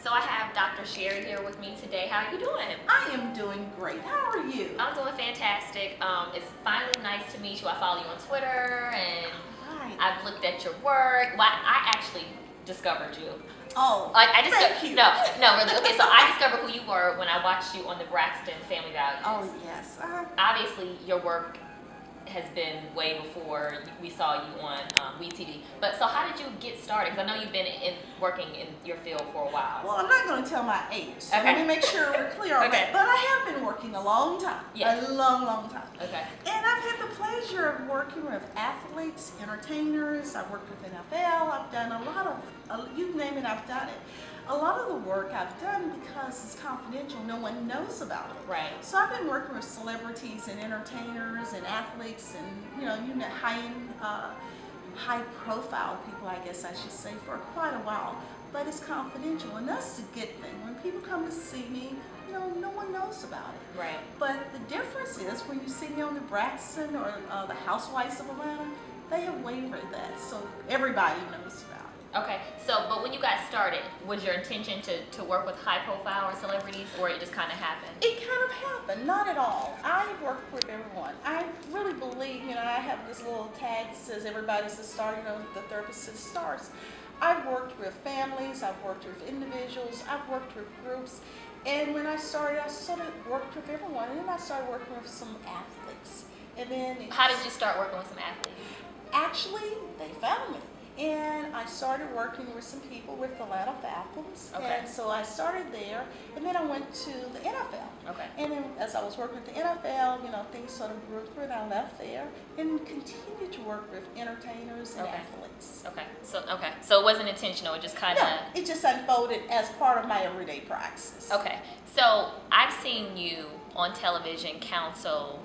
So I have Dr. Sherry here with me today. How are you doing? I am doing great. How are you? I'm doing fantastic. It's finally nice to meet you. I follow you on Twitter and I've looked at your work. Well, I actually discovered you. Oh, like I discovered, thank you. No, really. Okay, so I discovered who you were when I watched you on the Braxton Family Values. Oh, yes. Obviously, your work has been way before we saw you on WeTV. But so how did you get started? Because I know you've been working in your field for a while. Well, I'm not going to tell my age, so okay. Let me make sure we're clear on that. But I have been working a long time. Yes. A long time. Okay. And I've had the pleasure of working with athletes, entertainers. I've worked with NFL. I've done a lot of, you name it, I've done it. A lot of the work I've done because it's confidential, no one knows about it. Right. So I've been working with celebrities and entertainers and athletes and high profile people, I guess I should say, for quite a while. But it's confidential, and that's the good thing. When people come to see me, no one knows about it. Right. But the difference is when you see me on the Braxton or the Housewives of Atlanta, they have waived that, so everybody knows about it. Okay, so, but when you got started, was your intention to work with high profile or celebrities, or it just kind of happened? It kind of happened, not at all. I work with everyone. I really believe, I have this little tag that says everybody's a star, the therapist is stars. I've worked with families, I've worked with individuals, I've worked with groups, and when I started, I sort of worked with everyone, and then I started working with some athletes. And then how did you start working with some athletes? Actually, they found me. And I started working with some people with Atlanta Falcons. Okay. And so I started there, and then I went to the NFL. Okay. And then as I was working with the NFL, things sort of grew through, and I left there and continued to work with entertainers and athletes. Okay. So it wasn't intentional, it just kind of... No, it just unfolded as part of my everyday practice. Okay. So I've seen you on television counsel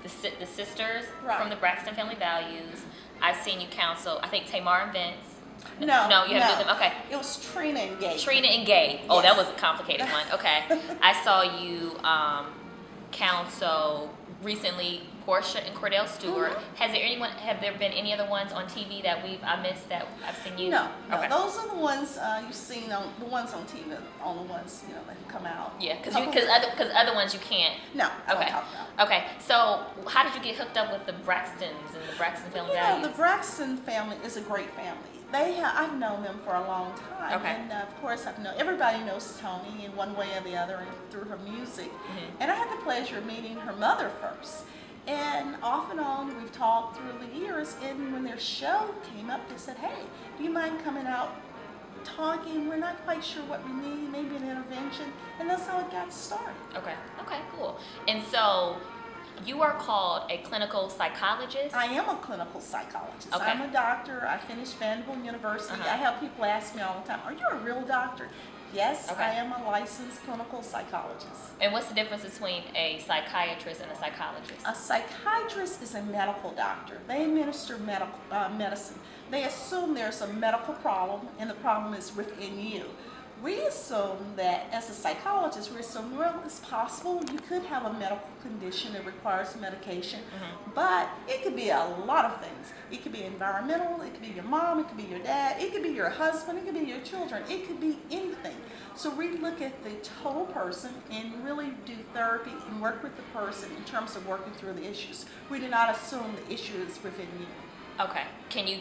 the sisters from the Braxton Family Values. I've seen you counsel, I think, Tamar and Vince. No, you haven't done them? Okay. It was Trina and Gabe. Trina and Gabe. Oh, that was a complicated one. Okay. I saw you counsel recently Porsha and Kordell Stewart. Mm-hmm. Have there been any other ones on TV that I missed that I've seen you? No. Okay. Those are the ones you've seen on the ones on TV, on the ones that come out. Yeah, because other ones you can't. No. I okay. don't talk about. Okay. So how did you get hooked up with the Braxtons and the Braxton Family Values? The Braxton family is a great family. I've known them for a long time. Okay. And of course, everybody knows Tony in one way or the other and through her music. Mm-hmm. And I had the pleasure of meeting her mother first. And off and on, we've talked through the years, and when their show came up, they said, hey, do you mind coming out talking? We're not quite sure what we need, maybe an intervention, and that's how it got started. Okay, cool. And so, you are called a clinical psychologist? I am a clinical psychologist. Okay. I'm a doctor. I finished Vanderbilt University. I have people ask me all the time, are you a real doctor? Yes, okay. I am a licensed clinical psychologist. And what's the difference between a psychiatrist and a psychologist? A psychiatrist is a medical doctor. They administer medicine. They assume there's a medical problem, and the problem is within you. We assume that as a psychologist, it's possible you could have a medical condition that requires medication, but it could be a lot of things. It could be environmental, it could be your mom, it could be your dad, it could be your husband, it could be your children, it could be anything. So we look at the total person and really do therapy and work with the person in terms of working through the issues. We do not assume the issue is within you. Okay. Can you,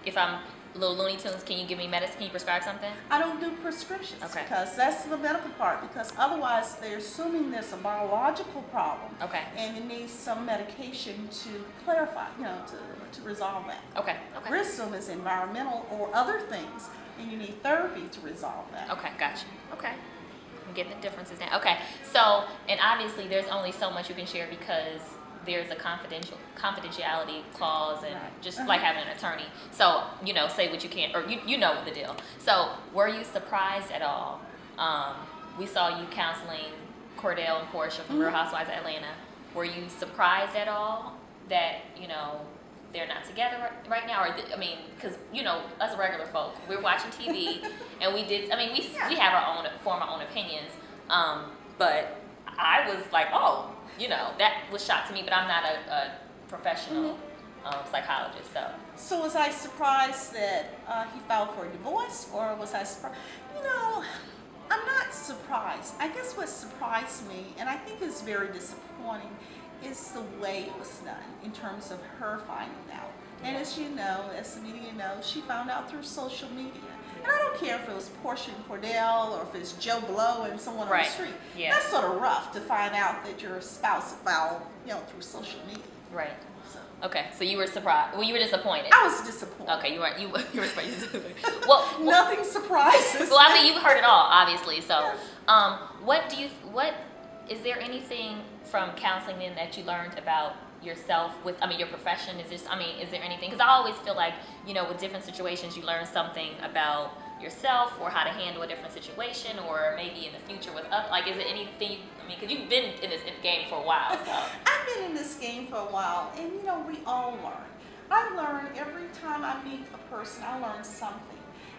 if I'm little Looney Tunes, can you give me medicine? Can you prescribe something? I don't do prescriptions because that's the medical part, because otherwise they're assuming there's a biological problem and it needs some medication to clarify, to resolve that. Okay. We're assuming it's environmental or other things, and you need therapy to resolve that. Okay, gotcha. Okay. I'm getting the differences now. Okay, so, and obviously there's only so much you can share because there's a confidentiality clause and just like having an attorney. So, say what you can't, or you know the deal. So, were you surprised at all? We saw you counseling Kordell and Porsha from Real Housewives of Atlanta. Were you surprised at all that, they're not together right now? Or, because, us regular folk, we're watching TV and we have form our own opinions. But I was like, oh, that was shocked to me, but I'm not a professional psychologist, so. So was I surprised that he filed for a divorce, or was I surprised? I'm not surprised. I guess what surprised me, and I think is very disappointing, is the way it was done in terms of her finding out. And as you know, as the media knows, she found out through social media. And I don't care if it was Porsha and Kordell or if it's Joe Blow and someone on the street. Yeah. That's sort of rough to find out that your spouse found, through social media. Right. So. Okay, so you were surprised. Well, you were disappointed. I was disappointed. Okay, you were surprised. well, nothing surprises. Well, I mean, you've heard it all, obviously. So, what is there anything from counseling then that you learned about yourself your profession? Is there anything? Because I always feel like, with different situations, you learn something about yourself or how to handle a different situation, or maybe in the future with is it anything? Because you've been in this game for a while. So. I've been in this game for a while, and we all learn. I learn every time I meet a person. I learn something,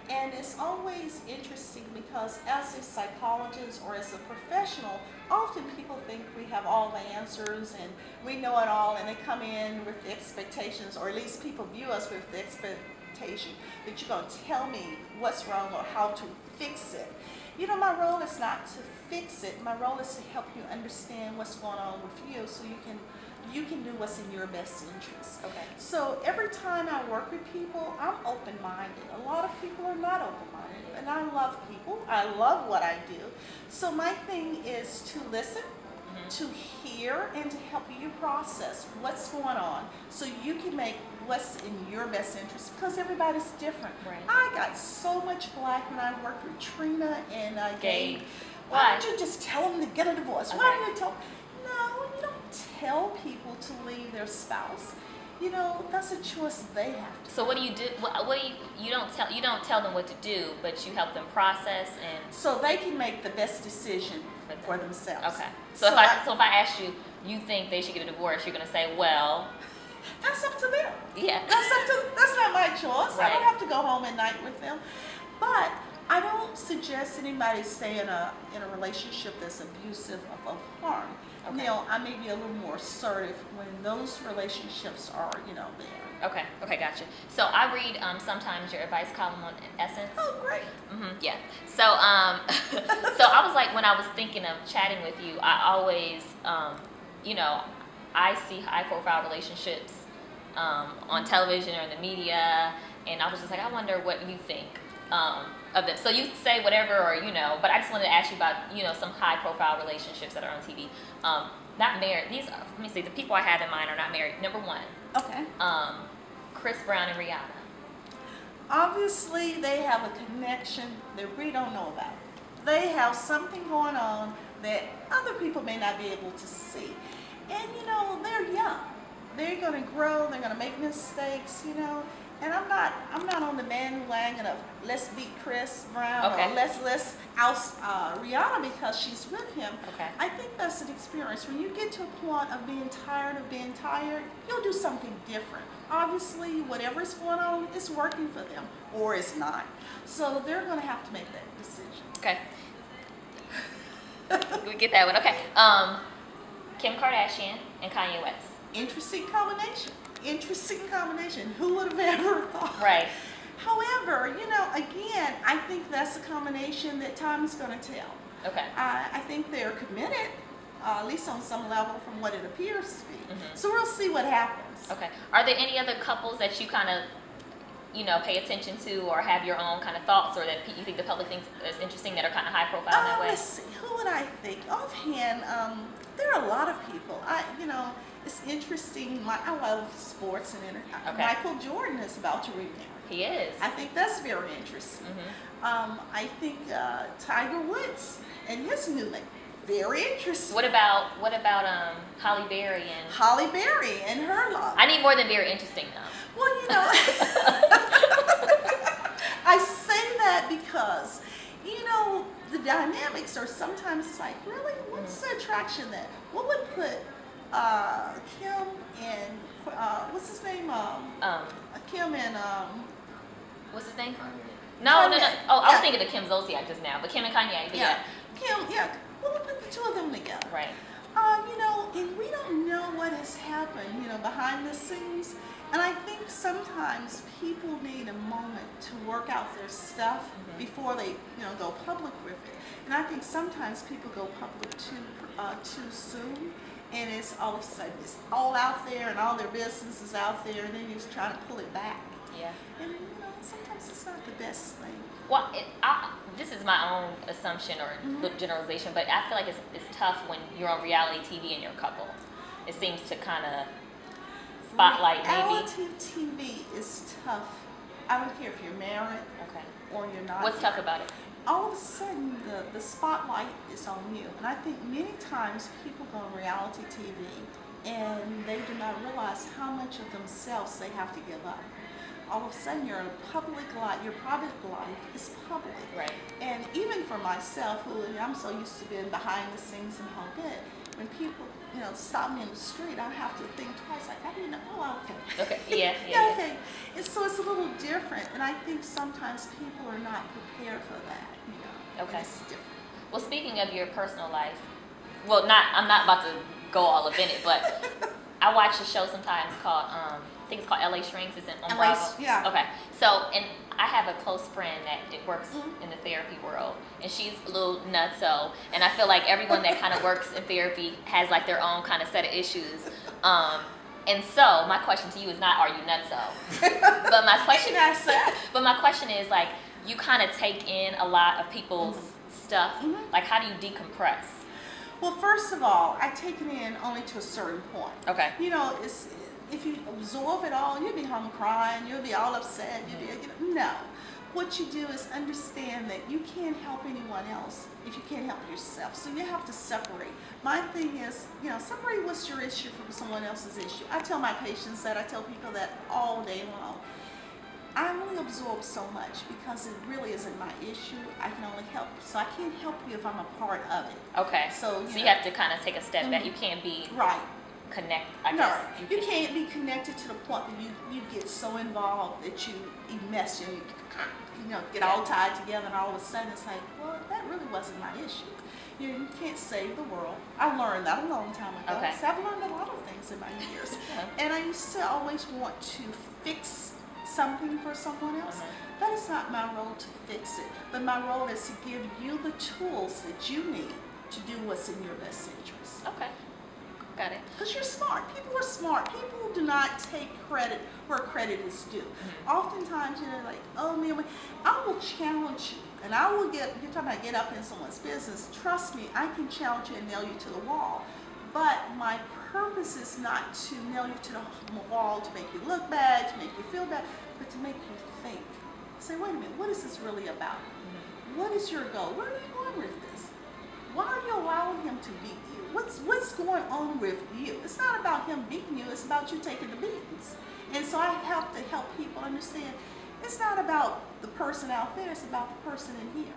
and it's always interesting because as a psychologist or as a professional, often people think we have all the answers and we know it all, and they come in with the expectations, or at least people view us with the expectation that you're going to tell me what's wrong or how to fix it. My role is not to fix it. My role is to help you understand what's going on with you so you can do what's in your best interest. Okay. So every time I work with people, I'm open-minded. A lot of people are not open-minded, and I love people. I love what I do. So my thing is to listen, to hear, and to help you process what's going on so you can make what's in your best interest, because everybody's different. Right. I got so much flack when I worked with Trina and Gabe. Why? Why don't you just tell them to get a divorce? Okay. Why don't you tell? No, you don't tell people to leave their spouse. That's a choice they have to. So what do you do? What do you don't tell them what to do, but you help them process and so they can make the best decision for themselves. Okay. So if I asked you, you think they should get a divorce, you're gonna say, well, that's up to them. Yeah. That's not my choice. Right. I don't have to go home at night with them. But I don't suggest anybody stay in a relationship that's abusive of harm. Okay. I may be a little more assertive when those relationships are, there. Okay, gotcha. So I read sometimes your advice column on Essence. Oh, great. Yeah. So so I was like, when I was thinking of chatting with you, I always I see high profile relationships on television or in the media, and I was just like, I wonder what you think of them. So you say whatever, or but I just wanted to ask you about some high profile relationships that are on TV. Not married. Let me see. The people I have in mind are not married. Number one. Okay. Chris Brown and Rihanna. Obviously, they have a connection that we don't know about. They have something going on that other people may not be able to see. And they're young. They're going to grow. They're going to make mistakes. And I'm not on the bandwagon of let's beat Chris Brown or let's oust Rihanna because she's with him. Okay. I think that's an experience. When you get to a point of being tired, you'll do something different. Obviously, whatever's going on is working for them, or it's not. So they're going to have to make that decision. Okay. We get that one. Okay. Kim Kardashian and Kanye West. Interesting combination. Who would have ever thought? Right. However, again, I think that's a combination that time's going to tell. Okay. I think they're committed, at least on some level from what it appears to be. Mm-hmm. So we'll see what happens. Okay. Are there any other couples that you kind of, pay attention to or have your own kind of thoughts, or that you think the public thinks is interesting that are kind of high profile in that way? Let's see. Who would I think? Offhand, there are a lot of people. It's interesting. I love sports and entertainment. Okay. Michael Jordan is about to remarry. He is. I think that's very interesting. Mm-hmm. I think Tiger Woods and his new name, very interesting. What about Halle Berry and her love? I need more than very interesting though. Well, I say that because the dynamics are sometimes it's like, really, what's the attraction there? What would put Kim and what's his name? Kim and what's his name? No. Oh, I was thinking of Kim Zolciak just now, but Kim and Kanye. Yeah. Kim. Yeah. What would put the two of them together? Right. And we don't know what has happened, behind the scenes. And I think sometimes people need a moment to work work out their stuff before they, go public with it. And I think sometimes people go public too soon, and it's all of a sudden it's all out there and all their business is out there, and then you're just trying to pull it back. Yeah. And sometimes it's not the best thing. Well, this is my own assumption or generalization, but I feel like it's tough when you're on reality TV and you're a couple. It seems to kind of spotlight Reality TV is tough. I don't care if you're married or you're not. What's tough about it? All of a sudden, the spotlight is on you. And I think many times people go on reality TV and they do not realize how much of themselves they have to give up. All of a sudden, your public life, your private life is public. Right. And even for myself, who I'm so used to being behind the scenes and how good, when people, stop me in the street, I have to think twice. Like, I didn't know. Oh, okay. Okay. Yeah. Okay. So it's a little different, and I think sometimes people are not prepared for that. Okay. It's different. Well, speaking of your personal life, I'm not about to go all up in it, but I watch a show sometimes called, I think it's called LA Shrinks. It's on Bravo. Yeah. Okay. So, and I have a close friend that works in the therapy world, and she's a little nutso, and I feel like everyone that kind of works in therapy has like their own kind of set of issues. And so my question to you is not, are you nutso? But my question is, like, you kind of take in a lot of people's stuff. Like, how do you decompress? Well, first of all, I take it in only to a certain point. Okay. If you absorb it all, you'll be home crying, you'll be all upset, no. What you do is understand that you can't help anyone else if you can't help yourself. So you have to separate. My thing is, separate what's your issue from someone else's issue. I tell my patients that, I tell people that all day long. I only absorb so much because it really isn't my issue. I can only help. So I can't help you if I'm a part of it. Okay. So you have to kind of take a step back. You can't be connect. You can't be connected to the point that you get so involved that you mess, get all tied together, and all of a sudden it's like, well, that really wasn't my issue. You can't save the world. I learned that a long time ago. Okay. So I've learned a lot of things in my years. And I used to always want to fix something for someone else. That is not my role to fix it, but my role is to give you the tools that you need to do what's in your best interest. Okay, got it. Because you're smart. People are smart. People do not take credit where credit is due. Oftentimes, like, oh man, I will challenge you, and I will you're talking about get up in someone's business. Trust me, I can challenge you and nail you to the wall. But my purpose is not to nail you to the wall to make you look bad, to make you feel bad, but to make you think. Say, wait a minute, what is this really about? What is your goal? Where are you going with this? Why are you allowing him to beat you? What's going on with you? It's not about him beating you, it's about you taking the beatings. And so I have to help people understand it's not about the person out there, it's about the person in here.